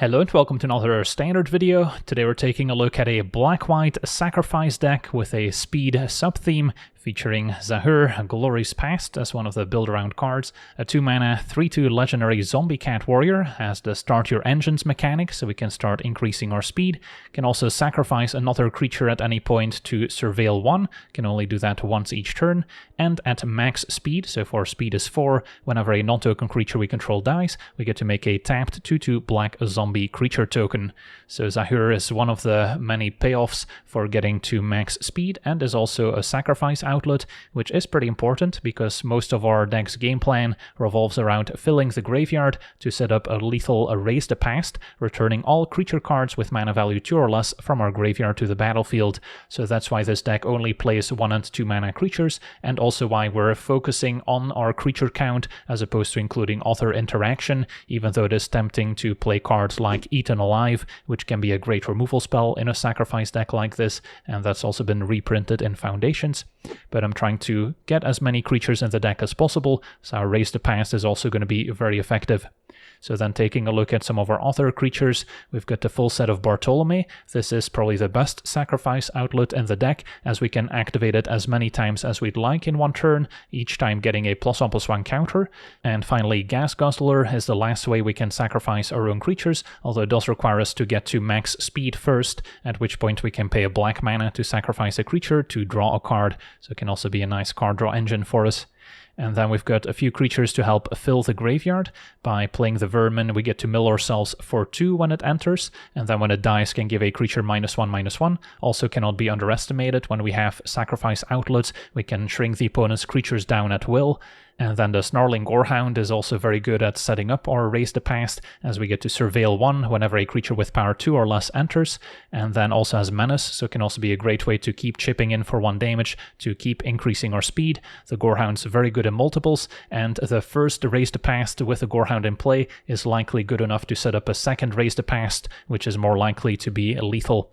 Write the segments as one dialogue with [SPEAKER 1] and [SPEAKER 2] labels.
[SPEAKER 1] Hello and welcome to another standard video. Today we're taking a look at a black-white sacrifice deck with a speed sub-theme featuring Zahur, Glory's Past as one of the build-around cards, a 2-mana 3/2 legendary zombie cat warrior, has the start your engines mechanic so we can start increasing our speed, can also sacrifice another creature at any point to surveil 1, can only do that once each turn, and at max speed, so if our speed is 4, whenever a non-token creature we control dies, we get to make a tapped 2/2 black zombie creature token. So Zahur is one of the many payoffs for getting to max speed and is also a sacrifice outlet, which is pretty important because most of our deck's game plan revolves around filling the graveyard to set up a lethal Erase the Past, returning all creature cards with mana value 2 or less from our graveyard to the battlefield. So that's why this deck only plays 1 and 2 mana creatures, and also why we're focusing on our creature count as opposed to including author interaction, even though it is tempting to play cards like Eaten Alive, which can be a great removal spell in a sacrifice deck like this, and that's also been reprinted in Foundations. But I'm trying to get as many creatures in the deck as possible, so Erase the Past is also going to be very effective. So then taking a look at some of our author creatures, we've got the full set of Bartolome. This is probably the best sacrifice outlet in the deck, as we can activate it as many times as we'd like in one turn, each time getting a +1/+1 counter. And finally, Gas Guzzler is the last way we can sacrifice our own creatures, although it does require us to get to max speed first, at which point we can pay a black mana to sacrifice a creature to draw a card, so it can also be a nice card draw engine for us. And then we've got a few creatures to help fill the graveyard. By playing the Vermin, we get to mill ourselves for 2 when it enters, and then when it dies can give a creature -1/-1. Also cannot be underestimated. When we have sacrifice outlets, we can shrink the opponent's creatures down at will. And then the Snarling Gorehound is also very good at setting up our Erase the Past, as we get to surveil 1 whenever a creature with power 2 or less enters, and then also has Menace, so it can also be a great way to keep chipping in for 1 damage to keep increasing our speed. The Gorehound's very good in multiples, and the first Erase the Past with the Gorehound in play is likely good enough to set up a second Erase the Past, which is more likely to be lethal.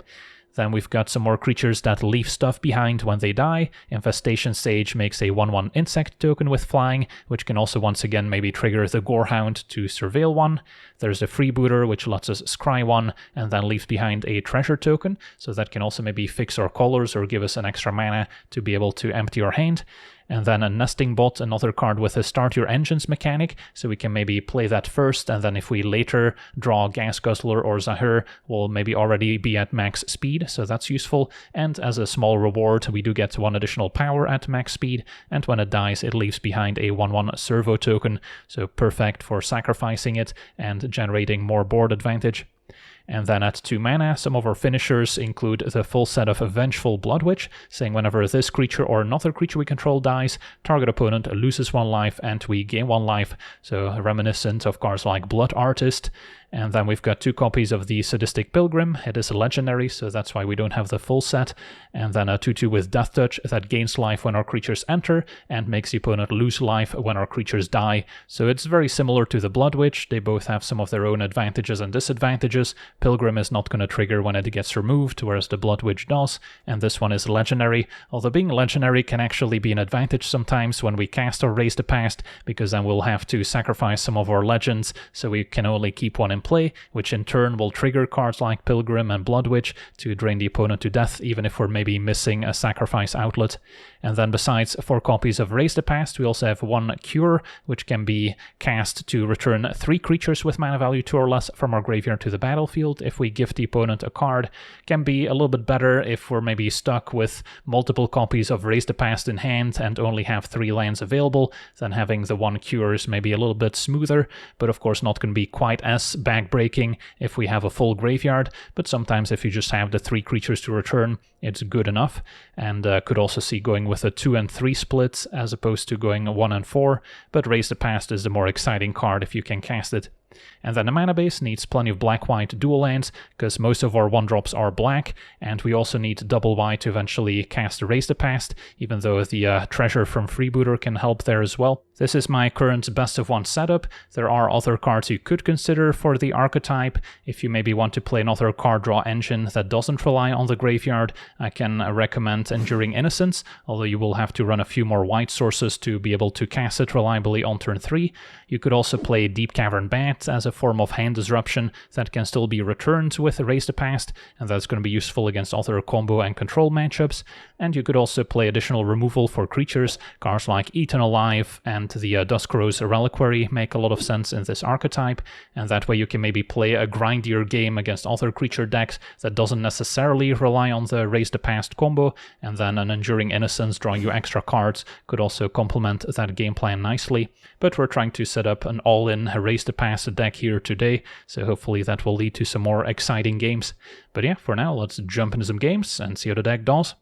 [SPEAKER 1] Then we've got some more creatures that leave stuff behind when they die. Infestation Sage makes a 1/1 insect token with flying, which can also once again maybe trigger the Gorehound to surveil 1. There's a Freebooter, which lets us scry 1 and then leaves behind a treasure token, so that can also maybe fix our colors or give us an extra mana to be able to empty our hand. And then a Nesting Bot, another card with a Start Your Engines mechanic, so we can maybe play that first, and then if we later draw Gas Guzzler or Zahur, we'll maybe already be at max speed, so that's useful. And as a small reward, we do get 1 additional power at max speed, and when it dies, it leaves behind a 1/1 servo token, so perfect for sacrificing it and generating more board advantage. And then at 2 mana, some of our finishers include the full set of Vengeful Blood Witch, saying whenever this creature or another creature we control dies, target opponent loses 1 life and we gain 1 life, so reminiscent of cards like Blood Artist. And then we've got 2 copies of the Sadistic Pilgrim. It is a legendary, so that's why we don't have the full set. And then a 2/2 with Death Touch that gains life when our creatures enter and makes the opponent lose life when our creatures die. So it's very similar to the Blood Witch. They both have some of their own advantages and disadvantages. Pilgrim is not going to trigger when it gets removed, whereas the Blood Witch does. And this one is legendary, although being legendary can actually be an advantage sometimes when we cast or Erase the Past, because then we'll have to sacrifice some of our legends, so we can only keep 1 in play, which in turn will trigger cards like Pilgrim and Blood Witch to drain the opponent to death, even if we're maybe missing a sacrifice outlet. And then besides 4 copies of Erase the Past, we also have 1 Cure, which can be cast to return 3 creatures with mana value 2 or less from our graveyard to the battlefield. If we gift the opponent a card, can be a little bit better if we're maybe stuck with multiple copies of Erase the Past in hand and only have 3 lands available. Then having the 1 Cure is maybe a little bit smoother, but of course not going to be quite as backbreaking if we have a full graveyard. But sometimes if you just have the 3 creatures to return, it's good enough, and could also see going with a 2 and 3 split as opposed to going 1 and 4, but Erase the Past is the more exciting card if you can cast it. And then the mana base needs plenty of black-white dual lands, because most of our 1-drops are black, and we also need double white to eventually cast Erase the Past, even though the treasure from Freebooter can help there as well. This is my current best of one setup. There are other cards you could consider for the archetype. If you maybe want to play another card draw engine that doesn't rely on the graveyard, I can recommend Enduring Innocence, although you will have to run a few more white sources to be able to cast it reliably on turn 3. You could also play Deep Cavern Bat as a form of hand disruption that can still be returned with Erase the Past, and that's going to be useful against other combo and control matchups. And you could also play additional removal for creatures. Cards like Eaten Alive and the Duskrose Reliquary make a lot of sense in this archetype, and that way you can maybe play a grindier game against other creature decks that doesn't necessarily rely on the Erase the Past combo, and then an Enduring Innocence drawing you extra cards could also complement that game plan nicely. But we're trying to set up an all-in Erase the Past deck here today, so hopefully that will lead to some more exciting games. But yeah, for now, let's jump into some games and see how the deck does.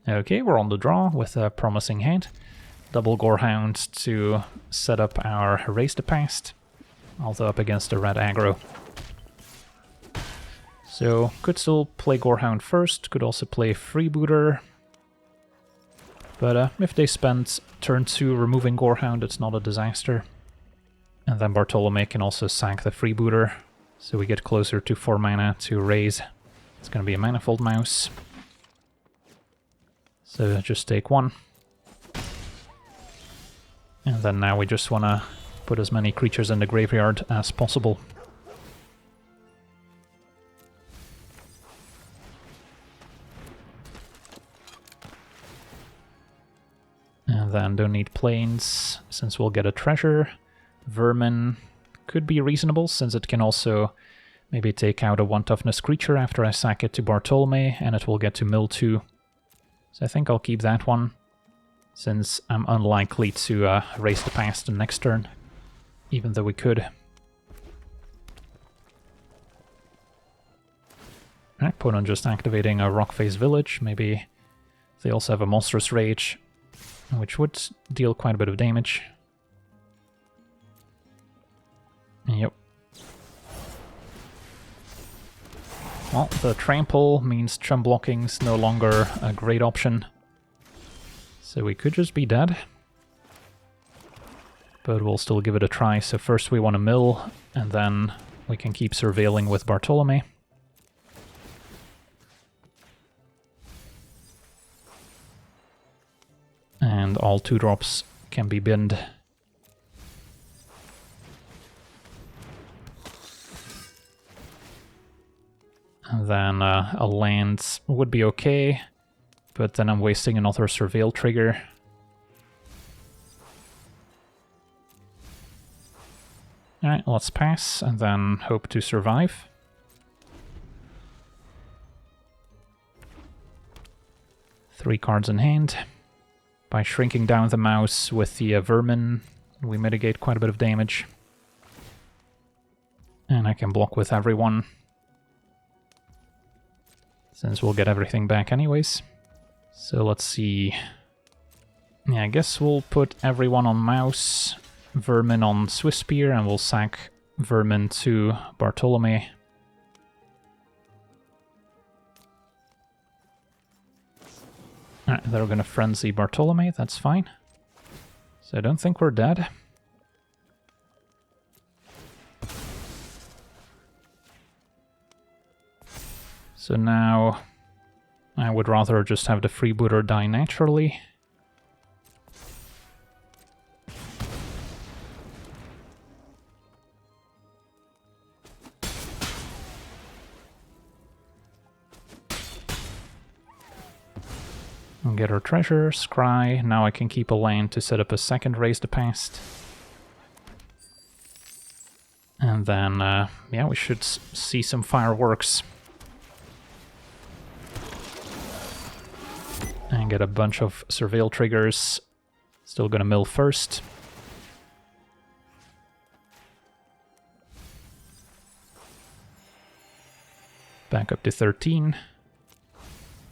[SPEAKER 1] Okay, we're on the draw with a promising hand. Double Gorehound to set up our Erase the Past, although up against the red aggro. So, could still play Gorehound first, could also play Freebooter. But if they spend turn 2 removing Gorehound, it's not a disaster. And then Bartolome can also sack the Freebooter, so we get closer to 4 mana to raise. It's going to be a Manifold Mouse. So just take 1. And then now we just want to put as many creatures in the graveyard as possible. And then don't need planes, since we'll get a treasure. Vermin could be reasonable, since it can also maybe take out a 1 toughness creature after I sack it to Bartolome, and it will get to mill 2. So I think I'll keep that one, since I'm unlikely to Erase the Past the next turn, even though we could. Alright, opponent just activating a Rockface Village. Maybe they also have a Monstrous Rage, which would deal quite a bit of damage. Yep. Well, the trample means chum blocking's no longer a great option. So we could just be dead. But we'll still give it a try. So first we want to mill, and then we can keep surveilling with Bartolome. And all 2-drops can be binned. And then a land would be okay, but then I'm wasting another Surveil trigger. Alright, let's pass, and then hope to survive. Three cards in hand. By shrinking down the mouse with the vermin, we mitigate quite a bit of damage. And I can block with everyone, since we'll get everything back anyways. So let's see. Yeah, I guess we'll put everyone on mouse, vermin on Swiss Spear, and we'll sack vermin to Bartolome. Alright, they're gonna frenzy Bartolome, that's fine. So I don't think we're dead. So now I would rather just have the freebooter die naturally. And get our treasure, scry. Now I can keep a land to set up a second Raise the Past. And then, yeah, we should see some fireworks. And get a bunch of Surveil triggers. Still gonna mill first. Back up to 13.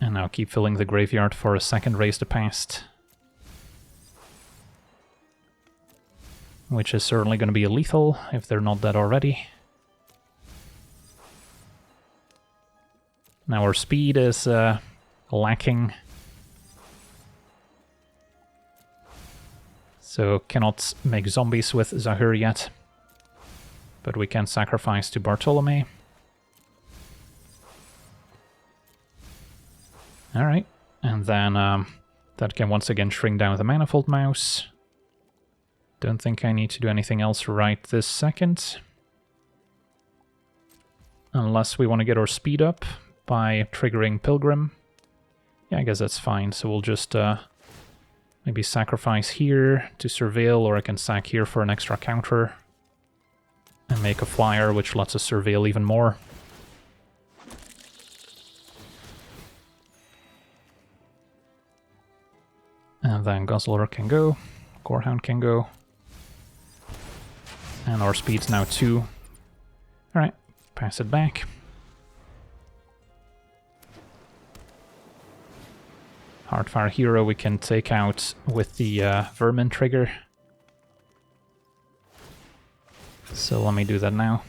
[SPEAKER 1] And now keep filling the graveyard for a second Raise the Past. Which is certainly going to be lethal, if they're not dead already. Now our speed is lacking. So cannot make zombies with Zahur yet. But we can sacrifice to Bartolome. Alright, and then that can once again shrink down the Manifold Mouse. Don't think I need to do anything else right this second. Unless we want to get our speed up by triggering Pilgrim. Yeah, I guess that's fine, so we'll just maybe sacrifice here to surveil, or I can sack here for an extra counter. And make a flyer, which lets us surveil even more. And then Guzzler can go, Gorehound can go. And our speed's now 2. Alright, pass it back. Hardfire Hero we can take out with the Vermin trigger. So let me do that now.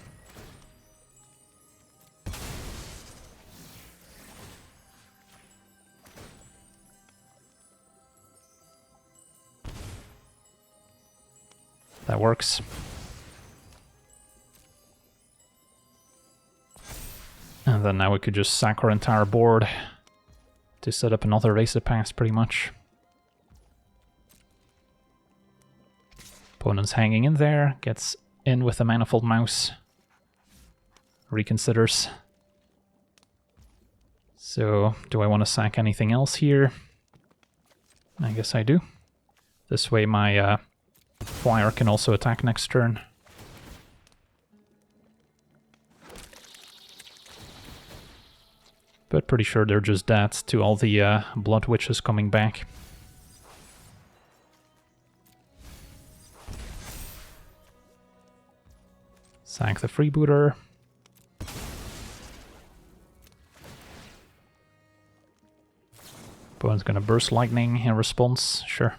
[SPEAKER 1] That works. And then now we could just sack our entire board to set up another race to pass, pretty much. Opponent's hanging in there, gets in with the Manifold Mouse. Reconsiders. So, do I want to sack anything else here? I guess I do. This way my flyer can also attack next turn. But pretty sure they're just dead to all the Blood Witches coming back. Sack the Freebooter. Opponent's gonna Burst Lightning in response, sure.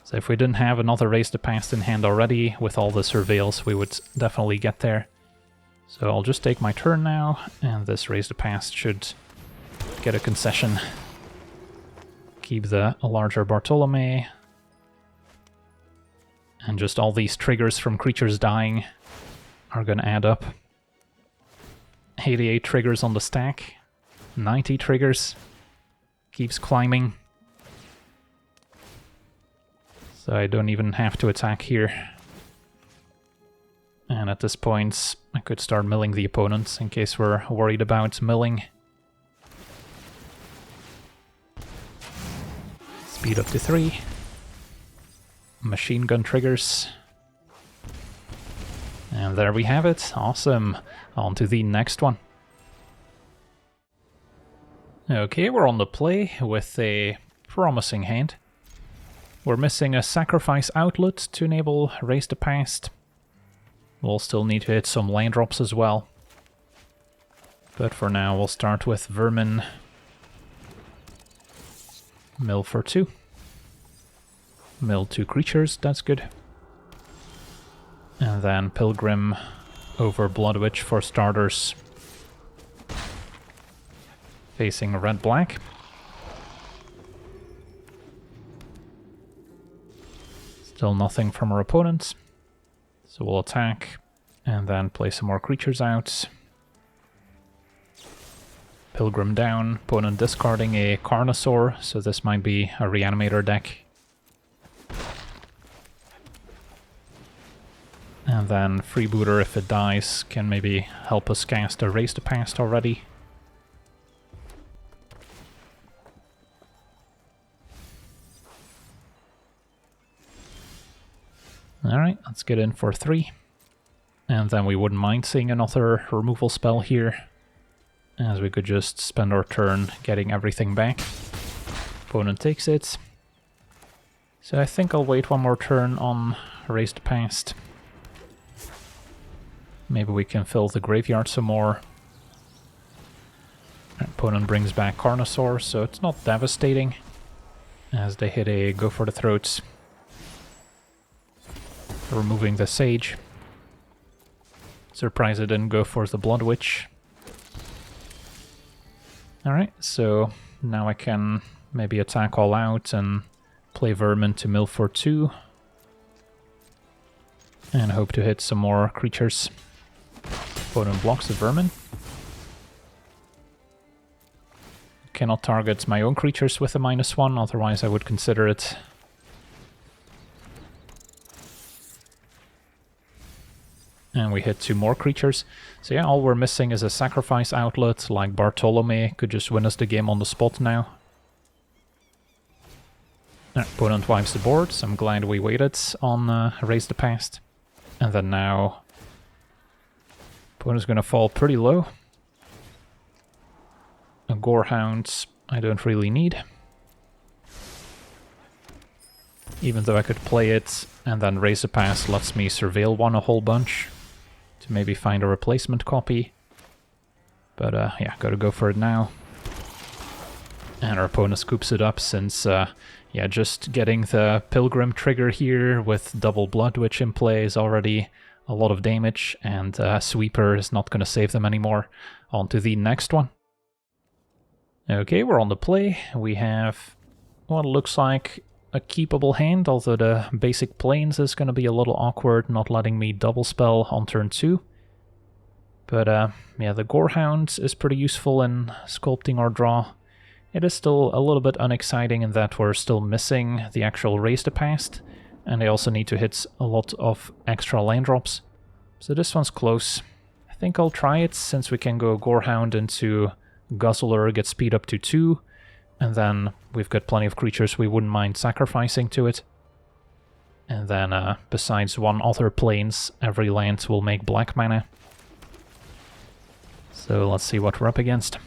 [SPEAKER 1] So if we didn't have another Race the Past in hand already, with all the surveils, we would definitely get there. So I'll just take my turn now, and this Race the Past should get a concession. Keep the larger Bartolome. And just all these triggers from creatures dying are gonna add up. 88 triggers on the stack. 90 triggers. Keeps climbing. So I don't even have to attack here. And at this point, I could start milling the opponents in case we're worried about milling. Speed up to 3. Machine gun triggers. And there we have it. Awesome. On to the next one. Okay, we're on the play with a promising hand. We're missing a sacrifice outlet to enable Race the Past. We'll still need to hit some land drops as well. But for now, we'll start with Vermin. Mill for 2. Mill 2 creatures, that's good. And then Pilgrim over Blood Witch for starters. Facing red-black. Still nothing from our opponents. So we'll attack and then play some more creatures out. Pilgrim down, opponent discarding a Carnosaur, so this might be a Reanimator deck. And then Freebooter, if it dies, can maybe help us cast a Race the Past already. Alright, let's get in for 3. And then we wouldn't mind seeing another removal spell here, as we could just spend our turn getting everything back. Opponent takes it. So I think I'll wait one more turn on Race the Past. Maybe we can fill the graveyard some more. Opponent brings back Carnosaur, so it's not devastating, as they hit a Go for the Throats. Removing the Sage. Surprised it didn't go for the Blood Witch. Alright, so now I can maybe attack all out and play Vermin to mill for 2. And hope to hit some more creatures. Opponent blocks the Vermin. Cannot target my own creatures with a -1, otherwise I would consider it. And we hit 2 more creatures. So yeah, all we're missing is a sacrifice outlet, like Bartolome could just win us the game on the spot now. Opponent wipes the board, so I'm glad we waited on Raise the Past. And then now, opponent's gonna fall pretty low. A Gorehound I don't really need. Even though I could play it and then Raise the Past lets me surveil one a whole bunch to maybe find a replacement copy. But yeah, gotta go for it now. And our opponent scoops it up since, yeah, just getting the Pilgrim trigger here with double Blood Witch in play is already a lot of damage, and Sweeper is not going to save them anymore. On to the next one. Okay, we're on the play. We have what looks like a keepable hand, although the basic planes is going to be a little awkward, not letting me double spell on turn 2. But yeah, the Gorehound is pretty useful in sculpting our draw. It is still a little bit unexciting in that we're still missing the actual Raise the Past, and I also need to hit a lot of extra land drops. So this one's close. I think I'll try it, since we can go Gorehound into Guzzler, get speed up to 2, and then we've got plenty of creatures we wouldn't mind sacrificing to it. And then besides one other planes, every land will make black mana. So let's see what we're up against.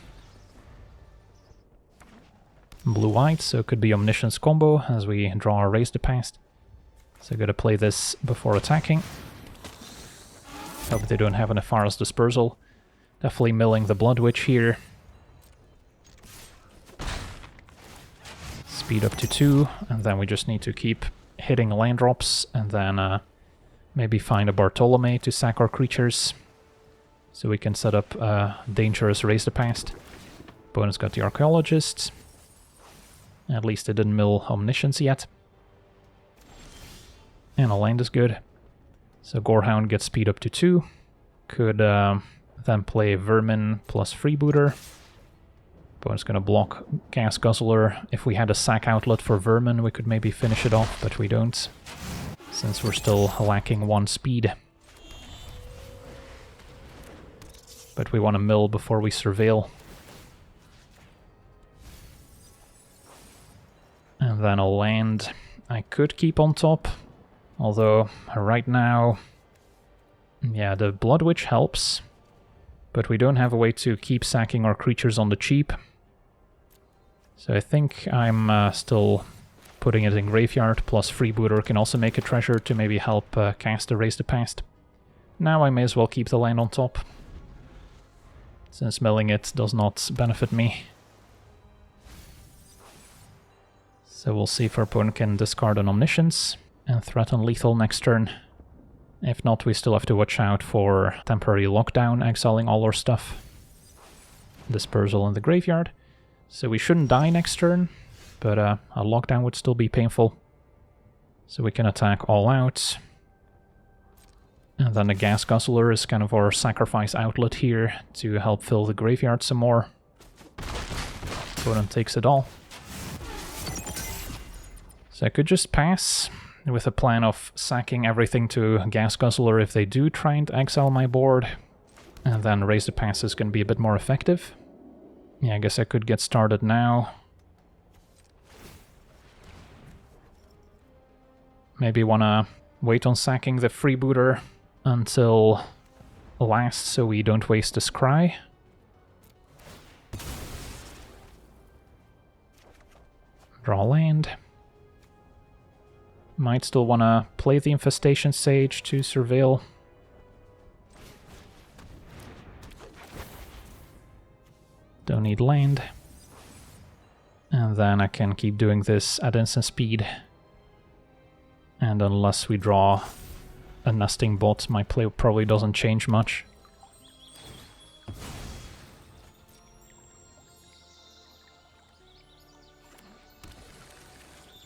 [SPEAKER 1] Blue-white, so it could be Omniscience combo as we draw our Raise the Past. So gotta play this before attacking. Hope they don't have an Nephara's Dispersal. Definitely milling the Blood Witch here. Speed up to 2, and then we just need to keep hitting land drops, and then maybe find a Bartolome to sack our creatures. So we can set up a dangerous Raise the Past. Opponent's got the Archaeologist. At least they didn't mill Omniscience yet. And a land is good. So Gorehound gets speed up to 2. Could then play Vermin plus Freebooter. Opponent's gonna block Gas Guzzler. If we had a sack outlet for Vermin, we could maybe finish it off, but we don't, since we're still lacking 1 speed. But we want to mill before we surveil. And then a land I could keep on top, although right now, yeah, the Blood Witch helps, but we don't have a way to keep sacking our creatures on the cheap. So I think I'm still putting it in Graveyard, plus Freebooter can also make a treasure to maybe help cast a Raise the Past. Now I may as well keep the land on top, since milling it does not benefit me. So we'll see if our opponent can discard an Omniscience and threaten lethal next turn. If not, we still have to watch out for temporary lockdown, exiling all our stuff. Dispersal in the graveyard. So we shouldn't die next turn, but a lockdown would still be painful. So we can attack all out. And then the Gas Guzzler is kind of our sacrifice outlet here to help fill the graveyard some more. Opponent takes it all. So I could just pass with a plan of sacking everything to Gas Guzzler if they do try and exile my board. And then Raise the Past is going to be a bit more effective. Yeah, I guess I could get started now. Maybe want to wait on sacking the Freebooter until last so we don't waste the Scry. Draw land. Might still want to play the Infestation Sage to surveil. Don't need land. And then I can keep doing this at instant speed. And unless we draw a nesting bot, my play probably doesn't change much.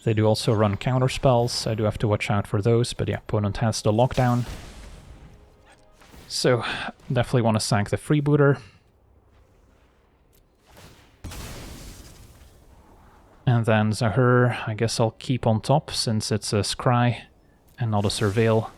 [SPEAKER 1] They do also run counter spells. I do have to watch out for those, but yeah, opponent has the lockdown. So, definitely want to sack the freebooter. And then Zahur, I guess I'll keep on top since it's a scry and not a surveil.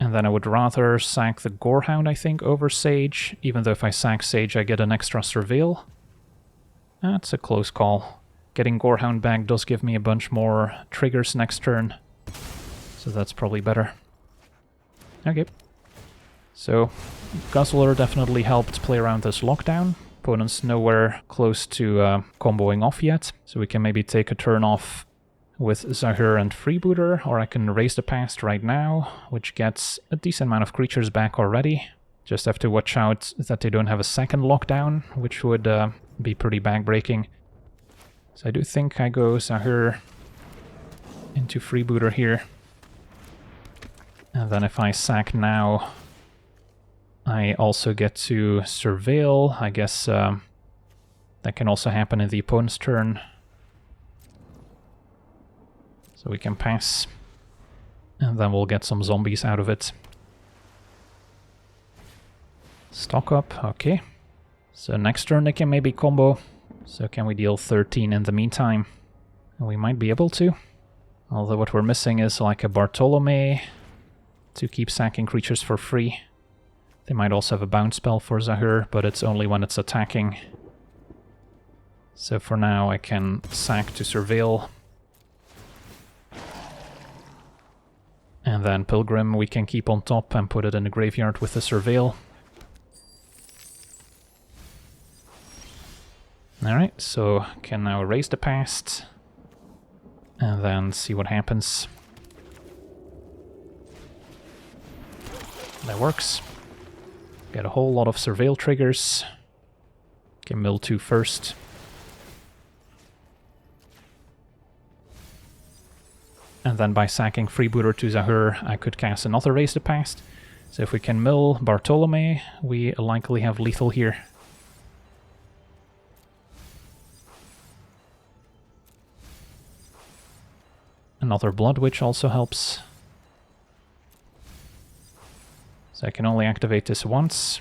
[SPEAKER 1] And then I would rather sack the Gorehound, I think, over Sage, even though if I sack Sage I get an extra surveil. That's a close call. Getting Gorehound back does give me a bunch more triggers next turn, so that's probably better. Okay. So, Guzzler definitely helped play around this lockdown. Opponent's nowhere close to comboing off yet, so we can maybe take a turn off with Zahur and Freebooter, or I can raise the past right now, which gets a decent amount of creatures back already. Just have to watch out that they don't have a second lockdown, which would be pretty backbreaking. So I do think I go Zahur into Freebooter here. And then if I sack now, I also get to surveil. I guess that can also happen in the opponent's turn. So we can pass, and then we'll get some zombies out of it. Stock up, okay. So next turn they can maybe combo. So can we deal 13 in the meantime? And we might be able to. Although what we're missing is like a Bartolome to keep sacking creatures for free. They might also have a bounce spell for Zahur, but it's only when it's attacking. So for now I can sack to surveil. And then Pilgrim we can keep on top and put it in the graveyard with the surveil. Alright, so can now erase the past. And then see what happens. That works. Get a whole lot of surveil triggers. Can mill 2 first. And then by sacking Freebooter to Zahur, I could cast another Raise the Past. So if we can mill Bartolome, we likely have lethal here. Another Blood Witch also helps. So I can only activate this once.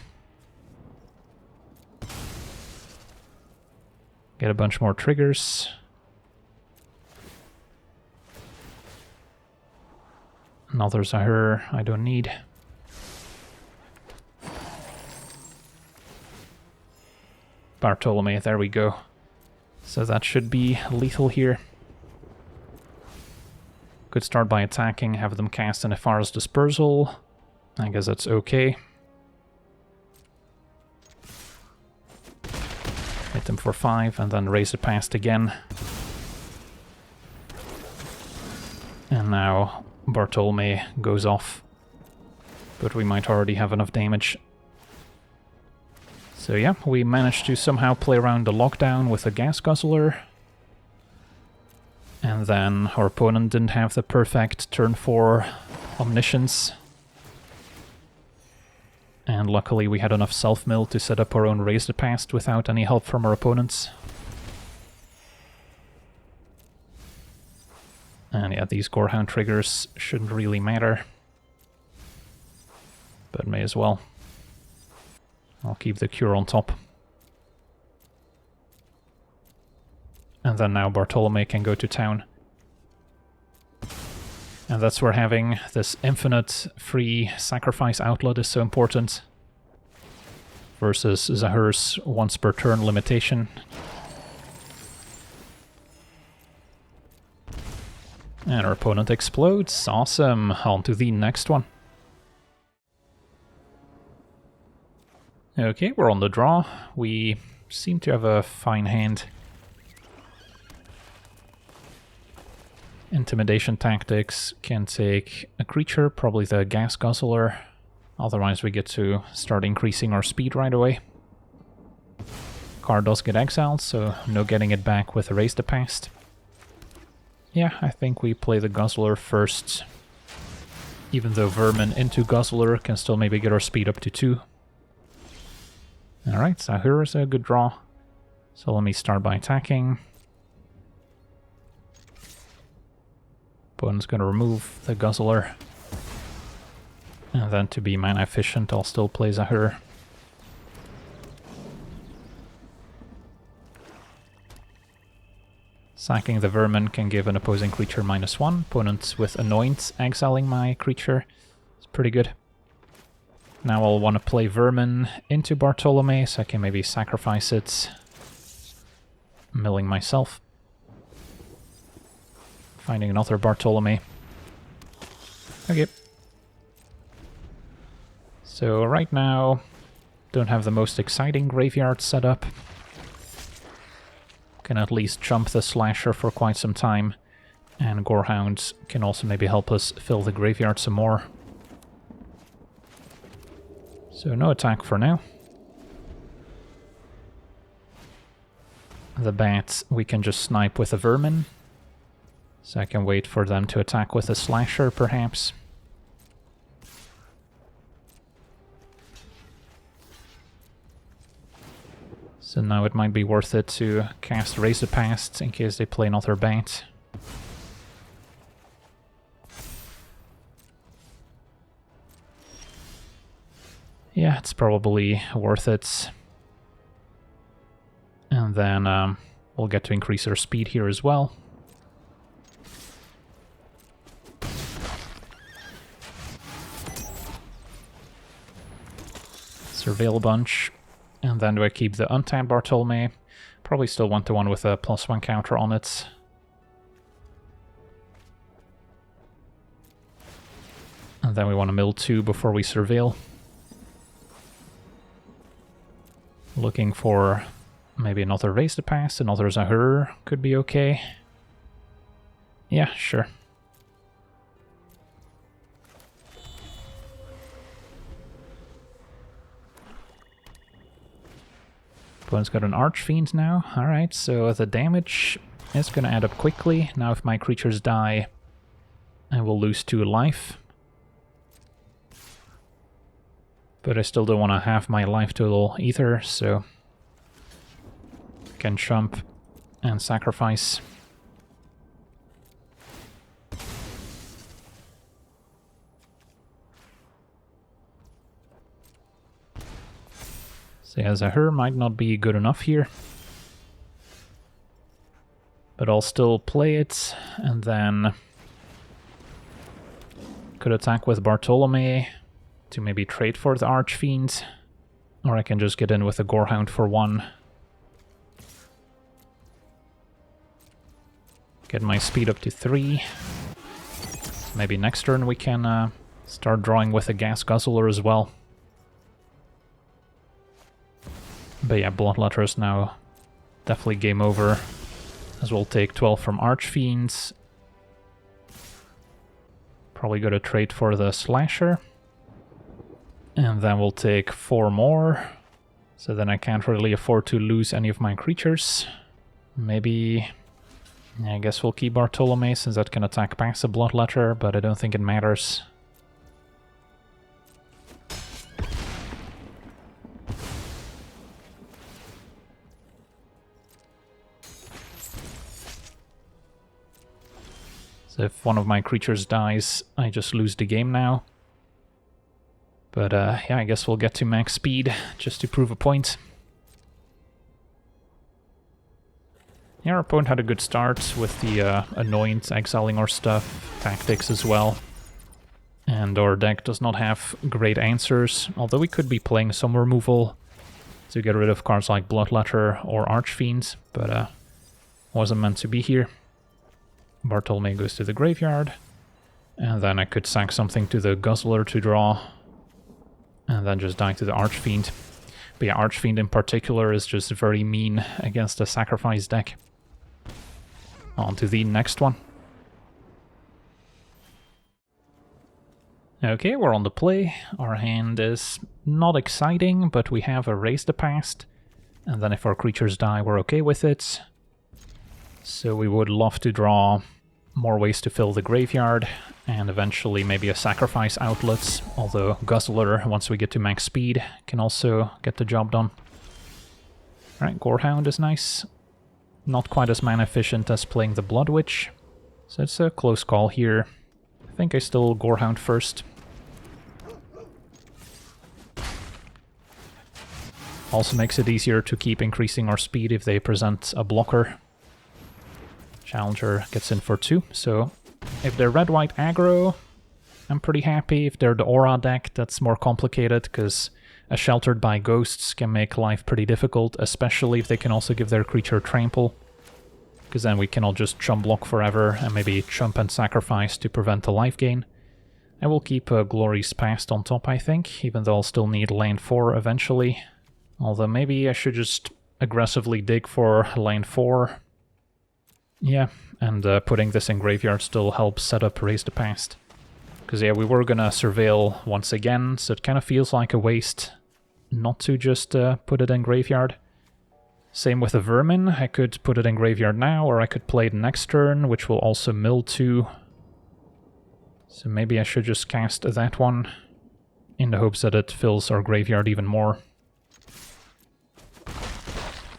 [SPEAKER 1] Get a bunch more triggers. Another Zahur I don't need. Bartolome, there we go. So that should be lethal here. Could start by attacking, have them cast an Ephara's Dispersal. I guess that's okay. Hit them for 5 and then raise the past again. And now Bartolome goes off. But we might already have enough damage. So yeah, we managed to somehow play around the lockdown with a Gas Guzzler. And then our opponent didn't have the perfect turn 4 Omniscience. And luckily we had enough self-mill to set up our own Raise the Past without any help from our opponents. And yeah, these Gorehound triggers shouldn't really matter. But may as well. I'll keep the Cure on top. And then now Bartolome can go to town. And that's where having this infinite free sacrifice outlet is so important. Versus Zahur's once per turn limitation. And our opponent explodes. Awesome. On to the next one. Okay, we're on the draw. We seem to have a fine hand. Intimidation tactics can take a creature, probably the Gas Guzzler. Otherwise we get to start increasing our speed right away. Card does get exiled, so no getting it back with Erase the Past. Yeah, I think we play the Guzzler first. Even though Vermin into Guzzler can still maybe get our speed up to 2. Alright, Zahur is a good draw. So let me start by attacking. Opponent's gonna remove the Guzzler. And then to be mana efficient, I'll still play Zahur. Sacking the Vermin can give an opposing creature -1. Opponents with Anoint exiling my creature. It's pretty good. Now I'll want to play Vermin into Bartolome, so I can maybe sacrifice it. Milling myself. Finding another Bartolome. Okay. So right now, don't have the most exciting graveyard setup. Can at least jump the Slasher for quite some time. And Gorehound can also maybe help us fill the graveyard some more. So no attack for now. The Bats we can just snipe with a Vermin. So I can wait for them to attack with a Slasher perhaps. So now it might be worth it to cast Raise the Past in case they play another Bat. Yeah, it's probably worth it. And then we'll get to increase our speed here as well. Surveil a bunch. And then do I keep the untapped Bartolome? Probably still want the one with a +1 counter on it. And then we want to mill 2 before we surveil. Looking for maybe another Raise the Past, another Zahur could be okay. Yeah, sure. Opponent's got an Archfiend now. Alright, so the damage is going to add up quickly. Now if my creatures die, I will lose 2 life. But I still don't want to have my life total either, so I can jump and sacrifice. So yeah, Zahur might not be good enough here. But I'll still play it, and then could attack with Bartolome to maybe trade for the Archfiend, or I can just get in with a Gorehound for 1. Get my speed up to 3. Maybe next turn we can start drawing with a Gas Guzzler as well. But yeah, Bloodletter is now definitely game over, as we'll take 12 from Archfiends. Probably go to trade for the Slasher. And then we'll take 4 more. So then I can't really afford to lose any of my creatures. Maybe... yeah, I guess we'll keep Bartolome since that can attack past the Bloodletter, but I don't think it matters. So if one of my creatures dies, I just lose the game now. But yeah, I guess we'll get to max speed just to prove a point. Yeah, our opponent had a good start with the Anoint exiling our stuff, tactics as well. And our deck does not have great answers, although we could be playing some removal to get rid of cards like Bloodletter or Archfiends, but wasn't meant to be here. Bartolome goes to the graveyard, and then I could sack something to the Guzzler to draw, and then just die to the Archfiend. But yeah, Archfiend in particular is just very mean against a sacrifice deck. On to the next one. Okay, we're on the play. Our hand is not exciting, but we have a Raise the Past, and then if our creatures die, we're okay with it. So we would love to draw more ways to fill the graveyard, and eventually maybe a sacrifice outlet, although Guzzler, once we get to max speed, can also get the job done. Alright, Gorehound is nice. Not quite as mana efficient as playing the Blood Witch. So it's a close call here. I think I still Gorehound first. Also makes it easier to keep increasing our speed if they present a blocker. Challenger gets in for 2, so if they're red-white aggro, I'm pretty happy. If they're the Aura deck, that's more complicated, because a Sheltered by Ghosts can make life pretty difficult, especially if they can also give their creature trample, because then we can all just chump block forever and maybe chump and sacrifice to prevent the life gain. I will keep Glory's Past on top, I think, even though I'll still need lane 4 eventually. Although maybe I should just aggressively dig for lane 4. Yeah, and putting this in graveyard still helps set up Raise the Past. Because yeah, we were gonna Surveil once again, so it kind of feels like a waste not to just put it in graveyard. Same with the Vermin, I could put it in graveyard now, or I could play it next turn, which will also mill 2. So maybe I should just cast that one, in the hopes that it fills our graveyard even more.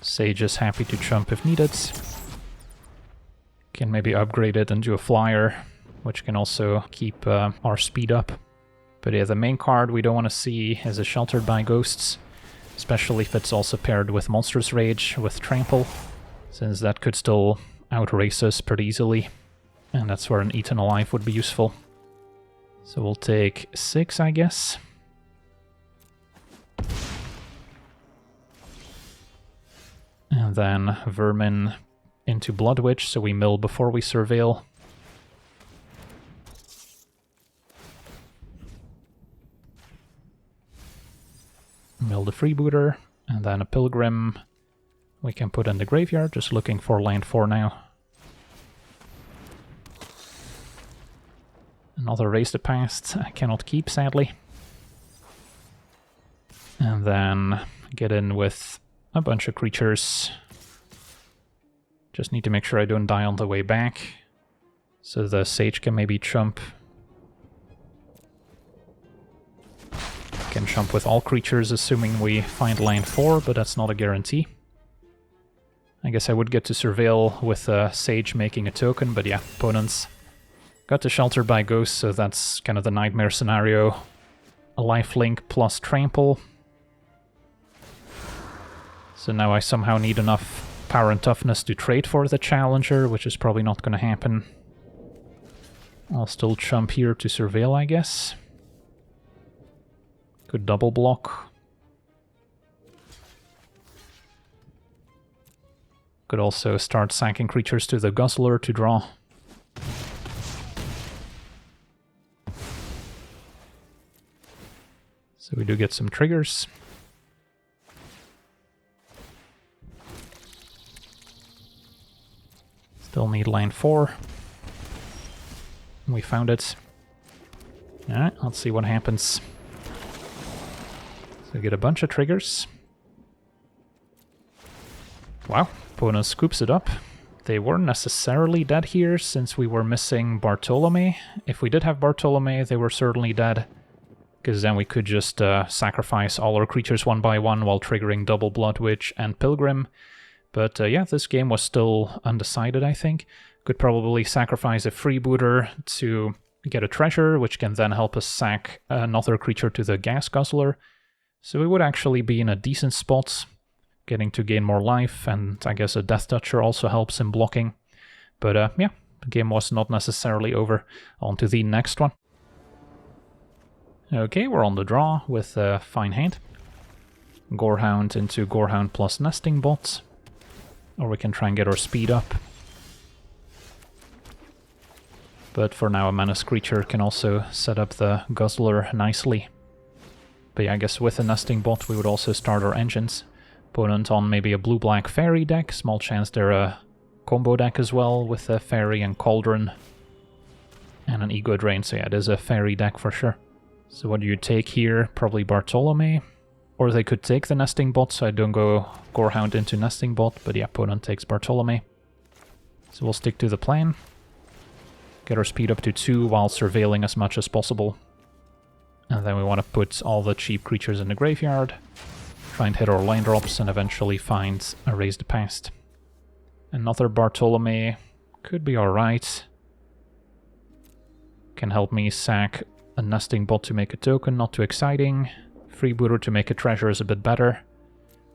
[SPEAKER 1] Sage is happy to chump if needed. Can maybe upgrade it into a flyer, which can also keep our speed up. But yeah, the main card we don't want to see is a Sheltered by Ghosts, especially if it's also paired with Monstrous Rage with Trample, since that could still outrace us pretty easily, and that's where an Eaten Alive would be useful. So we'll take 6, I guess. And then Vermin into Blood Witch, so we mill before we Surveil. Mill the Freebooter, and then a Pilgrim we can put in the graveyard, just looking for land 4 now. Another Raise the Past I cannot keep, sadly. And then get in with a bunch of creatures. Just need to make sure I don't die on the way back, so the Sage can maybe chump. Can chump with all creatures, assuming we find land 4, but that's not a guarantee. I guess I would get to Surveil with Sage making a token, but yeah, opponents got to Shelter by Ghosts, so that's kind of the nightmare scenario. A lifelink plus trample. So now I somehow need enough power and toughness to trade for the Challenger, which is probably not going to happen. I'll still chump here to Surveil, I guess. Could double block. Could also start sacking creatures to the Guzzler to draw. So we do get some triggers. Still need lane 4. We found it. Alright, let's see what happens. So we get a bunch of triggers. Wow, opponent scoops it up. They weren't necessarily dead here, since we were missing Bartolome. If we did have Bartolome, they were certainly dead, because then we could just sacrifice all our creatures one by one while triggering double Blood Witch and Pilgrim. But yeah, this game was still undecided, I think. Could probably sacrifice a Freebooter to get a treasure, which can then help us sack another creature to the Gas Guzzler. So we would actually be in a decent spot, getting to gain more life, and I guess a Death Toucher also helps in blocking. But yeah, the game was not necessarily over. On to the next one. Okay, we're on the draw with a fine hand. Gorehound into Gorehound plus Nesting Bot. Or we can try and get our speed up. But for now, a Menace creature can also set up the Guzzler nicely. But yeah, I guess with a Nesting Bot we would also start our engines. Opponent on maybe a blue-black Fairy deck. Small chance they're a combo deck as well, with a Fairy and Cauldron. And an Ego Drain, so yeah, it is a Fairy deck for sure. So what do you take here? Probably Bartolome. Or they could take the Nesting Bot, so I don't go Gorehound into Nesting Bot, but the opponent takes Bartolome. So we'll stick to the plan. Get our speed up to 2 while surveilling as much as possible. And then we want to put all the cheap creatures in the graveyard. find hit or line drops, and eventually find Erase the Past. Another Bartolome could be alright. Can help me sack a nesting bot to make a token, not too exciting. Freebooter to make a treasure is a bit better,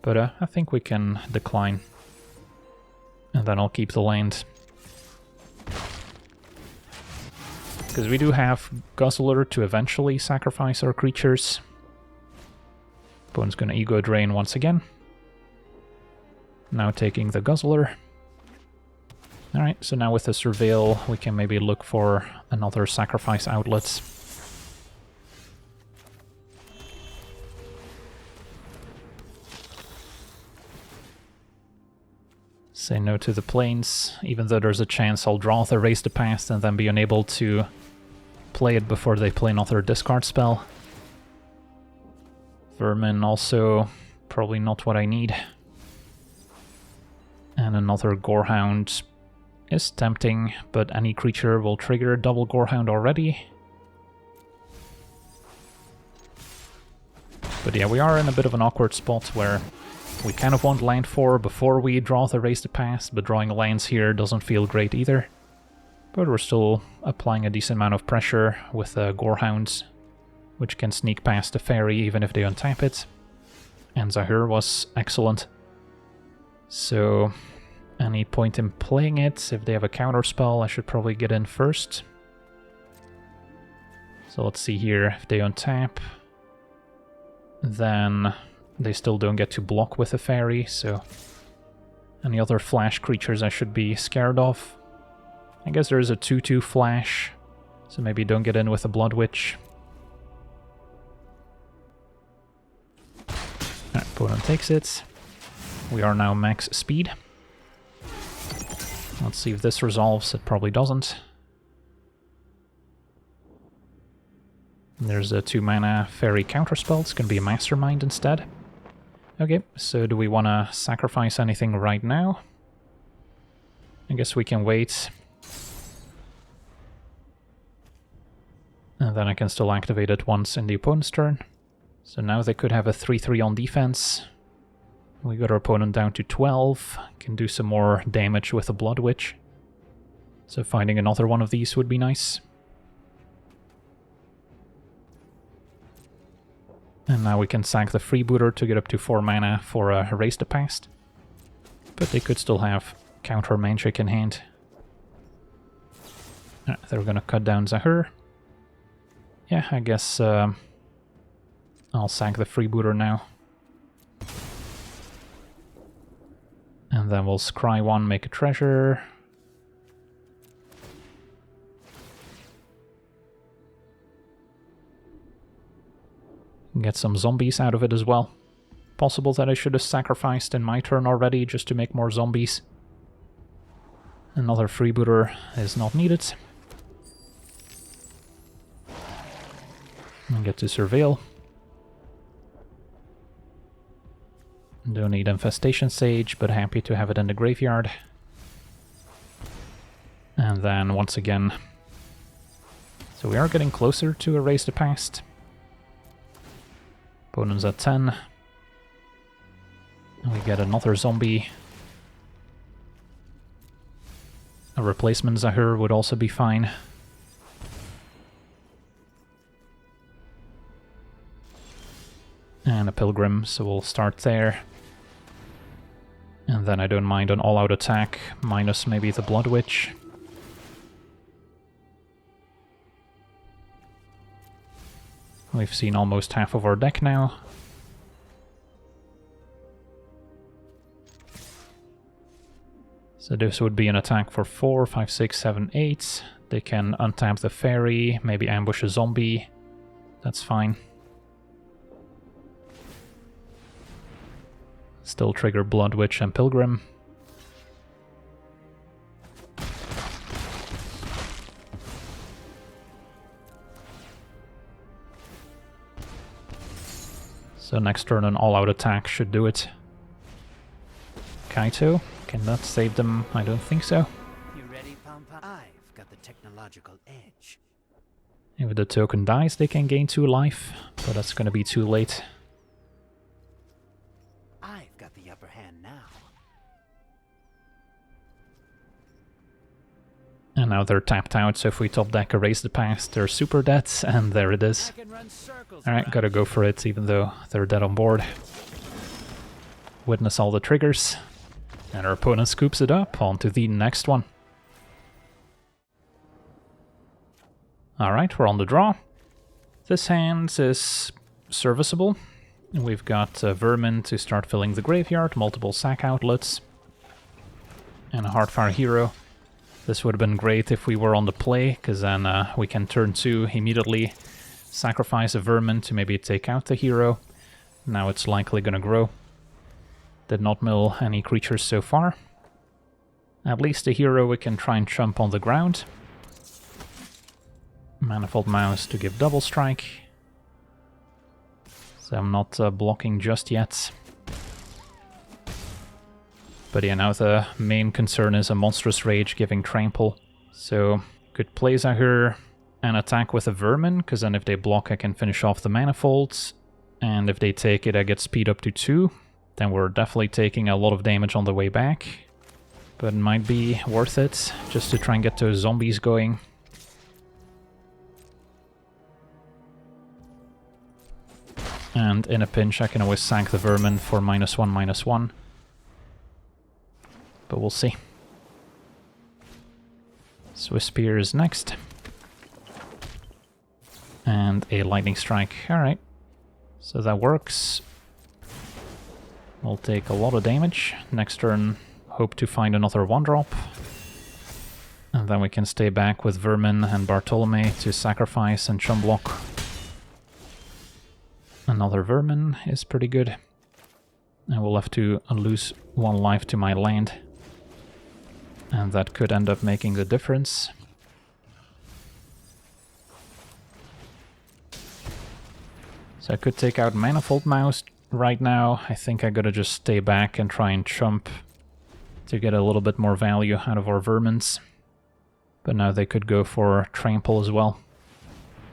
[SPEAKER 1] but I think we can decline. And then I'll keep the land. Because we do have Guzzler to eventually sacrifice our creatures. Opponent's gonna Ego Drain once again. Now taking the Guzzler. Alright, so now with the Surveil we can maybe look for another sacrifice outlet. Say no to the planes, even though there's a chance I'll draw the Erase the Past and then be unable to play it before they play another discard spell. Vermin also probably not what I need. And another Gorehound is tempting, but any creature will trigger a double Gorehound already. But yeah, we are in a bit of an awkward spot where we kind of want land 4 before we draw the Erase the Past, but drawing lands here doesn't feel great either. But we're still applying a decent amount of pressure with Gorehounds, which can sneak past the Fairy even if they untap it. And Zahur was excellent. So any point in playing it, if they have a counter spell, I should probably get in first. So let's see here, if they untap, then they still don't get to block with the Fairy, so any other flash creatures I should be scared of. I guess there is a 2/2 flash, so maybe don't get in with a Blood Witch. Alright, opponent takes it. We are now max speed. Let's see if this resolves. It probably doesn't. There's a 2-mana Fairy counterspell. It's going to be a Mastermind instead. Okay, so do we want to sacrifice anything right now? I guess we can wait. And then I can still activate it once in the opponent's turn. So now they could have a 3/3 on defense. We got our opponent down to 12. Can do some more damage with a Blood Witch. So finding another one of these would be nice. And now we can sack the Freebooter to get up to 4 mana for Erase the Past. But they could still have counter magic in hand. They're gonna cut down Zahur. Yeah, I guess I'll sack the Freebooter now. And then we'll scry 1, make a treasure. Get some zombies out of it as well. Possible that I should have sacrificed in my turn already just to make more zombies. Another Freebooter is not needed. And get to Surveil. Don't need Infestation Sage, but happy to have it in the graveyard. And then once again... So we are getting closer to Erase the Past. Opponent's at 10. And we get another zombie. A replacement Zahur would also be fine. And a Pilgrim, so we'll start there. And then I don't mind an all-out attack, minus maybe the Blood Witch. We've seen almost half of our deck now. So this would be an attack for 4, 5, 6, 7, 8. They can untap the Fairy, maybe ambush a zombie. That's fine. Still trigger Blood Witch and Pilgrim. So next turn an all-out attack should do it. Kaito, can that save them? I don't think so.
[SPEAKER 2] You ready, Pampa? I've got the technological edge.
[SPEAKER 1] If the token dies, they can gain 2 life, but that's gonna be too late. And now they're tapped out, so if we top deck Erase the Past, they're super dead, and there it is. Alright, gotta go for it, even though they're dead on board. Witness all the triggers, and our opponent scoops it up. On to the next one. Alright, we're on the draw. This hand is serviceable. We've got Vermin to start filling the graveyard, multiple sack outlets, and a Heartfire Hero. This would have been great if we were on the play, because then we can turn 2, immediately sacrifice a Vermin to maybe take out the hero. Now it's likely gonna grow. Did not mill any creatures so far. At least a hero we can try and chump on the ground. Manifold Mouse to give double strike. So I'm not blocking just yet. But yeah, now the main concern is a Monstrous Rage giving Trample. So could play Zahur and attack with a Vermin, because then if they block I can finish off the Manifolds. And if they take it I get speed up to 2. Then we're definitely taking a lot of damage on the way back. But it might be worth it, just to try and get those zombies going. And in a pinch I can always sack the Vermin for -1/-1. But we'll see. Swiss Spear is next. And a Lightning Strike. Alright. So that works. We'll take a lot of damage. Next turn, hope to find another 1-drop. And then we can stay back with Vermin and Bartolome to sacrifice and chum block. Another Vermin is pretty good. And we'll have to lose 1 life to my land. And that could end up making the difference. So I could take out Manifold Mouse right now. I think I gotta just stay back and try and chump to get a little bit more value out of our Vermins. But now they could go for Trample as well.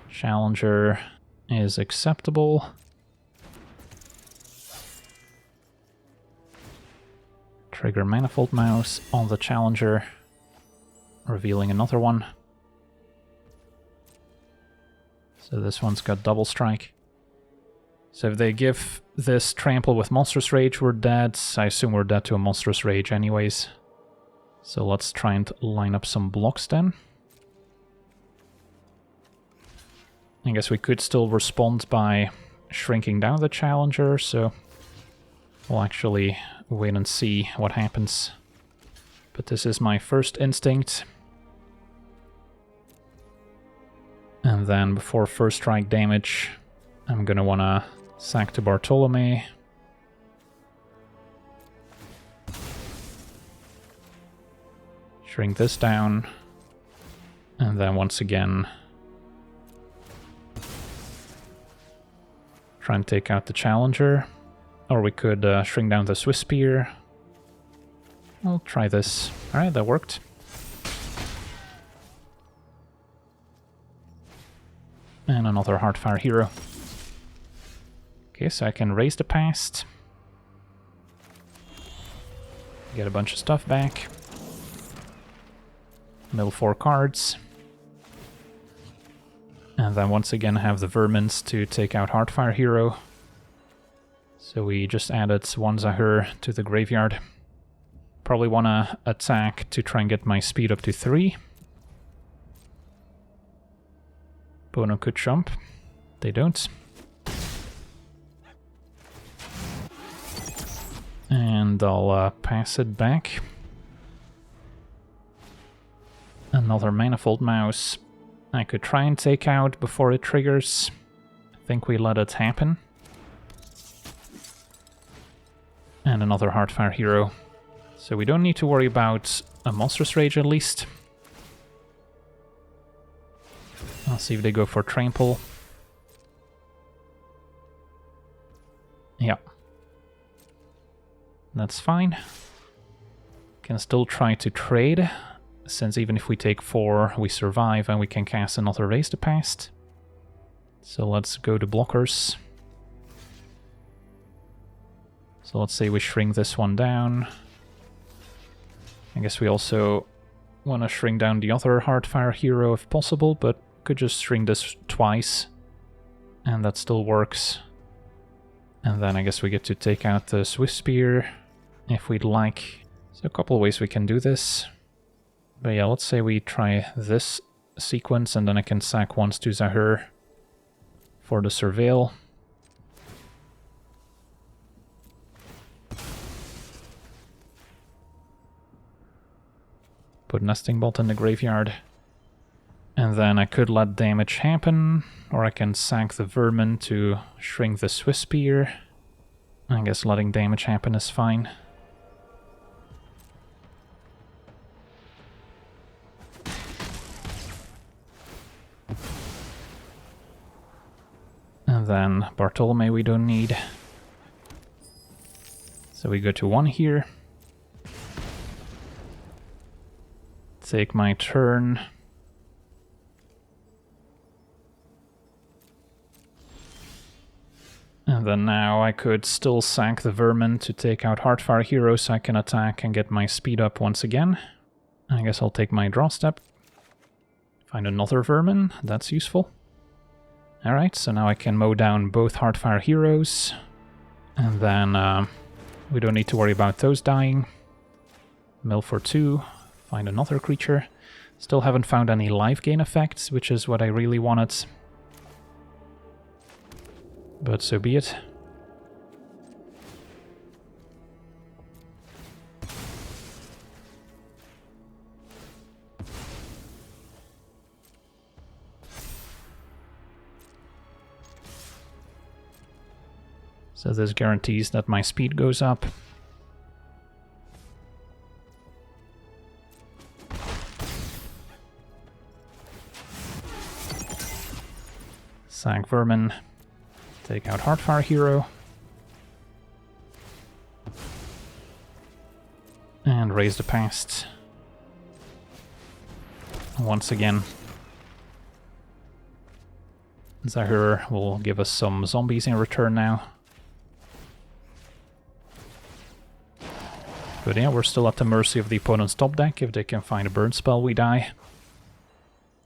[SPEAKER 1] Challenger is acceptable. Trigger Manifold Mouse on the Challenger, revealing another one. So this one's got double strike. So if they give this Trample with Monstrous Rage, we're dead. I assume we're dead to a Monstrous Rage anyways. So let's try and line up some blocks then. I guess we could still respond by shrinking down the Challenger, so we'll actually wait and see what happens. But this is my first instinct. And then before first strike damage, I'm gonna wanna sack to Bartolome. Shrink this down. And then once again try and take out the Challenger. Or we could shrink down the Swiss Spear. I'll try this. Alright, that worked. And another Heartfire Hero. Okay, so I can raise the past. Get a bunch of stuff back. Mill 4 cards. And then once again have the Vermins to take out Heartfire Hero. So we just added 1 Zahur to the graveyard. Probably want to attack to try and get my speed up to 3. Bono could jump. They don't. And I'll pass it back. Another Manifold Mouse. I could try and take out before it triggers. I think we let it happen. And another Heartfire Hero. So we don't need to worry about a Monstrous Rage at least. I'll see if they go for Trample. Yeah. That's fine. Can still try to trade, since even if we take 4, we survive and we can cast another Raise the Past. So let's go to blockers. So let's say we shrink this one down. I guess we also want to shrink down the other Hardfire hero if possible, but could just shrink this twice, and that still works. And then I guess we get to take out the Swift Spear if we'd like. So a couple of ways we can do this. But yeah, let's say we try this sequence, and then I can sack once to Zahur for the Surveil. Put Nesting Bolt in the graveyard. And then I could let damage happen, or I can sack the Vermin to shrink the Swift Spear. I guess letting damage happen is fine. And then Bartolome we don't need. So we go to 1 here. Take my turn. And then now I could still sack the Vermin to take out Hardfire hero so I can attack and get my speed up once again. I guess I'll take my draw step. Find another Vermin, that's useful. Alright, so now I can mow down both Hardfire heroes. And then we don't need to worry about those dying. Mill for 2, find another creature. Still haven't found any life gain effects, which is what I really wanted. But so be it. So this guarantees that my speed goes up. Sack Vermin. Take out Hardfire hero. And raise the past. Once again. Zahur will give us some zombies in return now. But yeah, we're still at the mercy of the opponent's top deck. If they can find a burn spell, we die.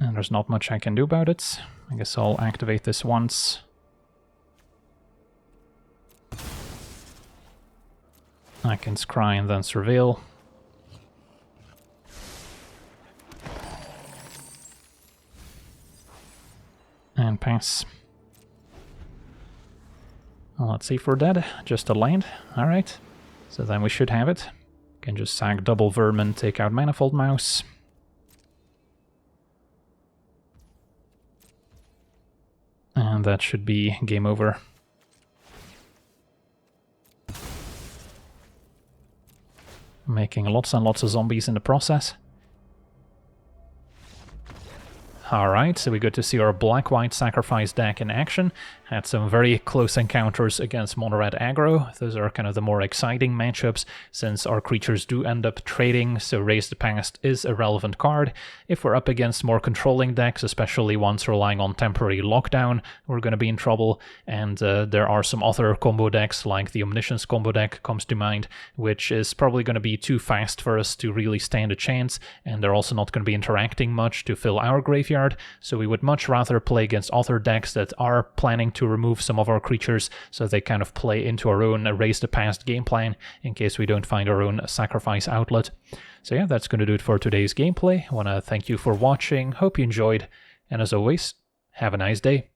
[SPEAKER 1] And there's not much I can do about it. I guess I'll activate this once. I can scry and then surveil. And pass. Well, let's see if we're dead. Just a land. Alright. So then we should have it. Can just sack double Vermin, take out Manifold Mouse. And that should be game over. Making lots and lots of zombies in the process. Alright, so we got to see our black-white sacrifice deck in action. Had some very close encounters against mono-red aggro. Those are kind of the more exciting matchups, since our creatures do end up trading, so Raise the Past is a relevant card. If we're up against more controlling decks, especially ones relying on temporary lockdown, we're going to be in trouble. And there are some other combo decks, like the Omniscience combo deck comes to mind, which is probably going to be too fast for us to really stand a chance, and they're also not going to be interacting much to fill our graveyard. So we would much rather play against other decks that are planning to remove some of our creatures, so they kind of play into our own Raise the Past game plan in case we don't find our own sacrifice outlet. So yeah, that's going to do it for today's gameplay. I want to thank you for watching, hope you enjoyed, and as always, have a nice day.